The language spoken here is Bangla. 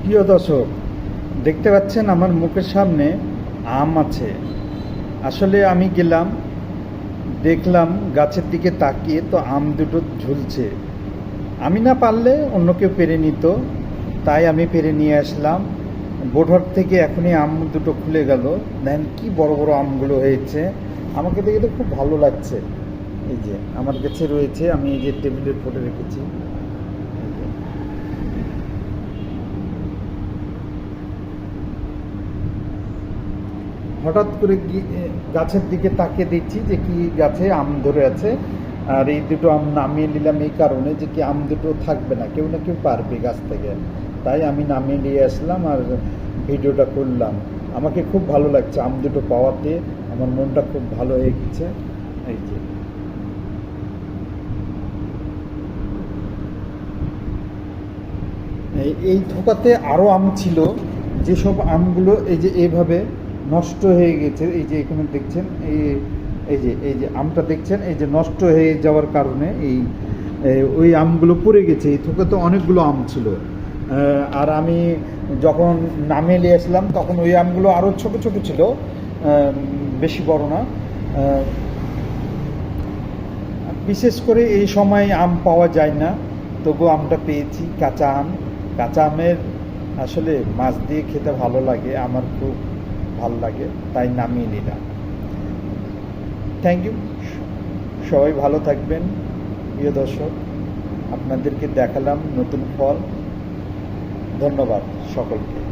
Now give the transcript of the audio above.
প্রিয় দর্শক, দেখতে পাচ্ছেন আমার মুখের সামনে আম আছে। আসলে আমি গেলাম, দেখলাম গাছের দিকে তাকিয়ে তো আম দুটো ঝুলছে। আমি না পারলে অন্য কেউ পেরে নিত, তাই আমি পেরে নিয়ে আসলাম। বোধর থেকে এখনই আম দুটো খুলে গেল। দেখেন কি বড় বড় আমগুলো হয়েছে। আমাকে দেখে তো খুব ভালো লাগছে। এই যে আমার কাছে রয়েছে, আমি এই যে টেবিলের উপরে রেখেছি। এই যে হঠাৎ করে গাছের দিকে তাকিয়ে দেখছি যে কি গাছে আম ধরে আছে। আর এই দুটো আম নামিয়ে নিলাম এই কারণে যে কি আম দুটো থাকবে না, কেউ না কেউ পারবে গাছ থেকে। তাই আমি নামিয়ে নিয়ে আসলাম আর ভিডিওটা করলাম। আমাকে খুব ভালো লাগছে আম দুটো পাওয়াতে, আমার মনটা খুব ভালো হয়ে গেছে। এই যে এই থোকাতে আরও আম ছিল, যেসব আমগুলো এই যে এইভাবে নষ্ট হয়ে গেছে। এই যে এখানে দেখছেন, এই যে আমটা দেখছেন, এই যে নষ্ট হয়ে যাওয়ার কারণে ওই আমগুলো পড়ে গেছে। এই থোকাতে অনেকগুলো আম ছিল। আর আমি যখন নামিয়ে নিয়ে আসলাম তখন ওই আমগুলো আরও ছোট ছোট ছিল, বেশি বড় না। বিশেষ করে এই সময় আম পাওয়া যায় না, তবু আমটা পেয়েছি, কাঁচা আম। কাঁচা আমের আসলে মাছ দিয়ে খেতে ভালো লাগে, আমার খুব ভালো লাগে, তাই নামিয়ে নিলাম। Thank you. সবাই ভালো থাকবেন প্রিয় দর্শক। আপনাদেরকে দেখালাম নতুন ফল। ধন্যবাদ সকলকে।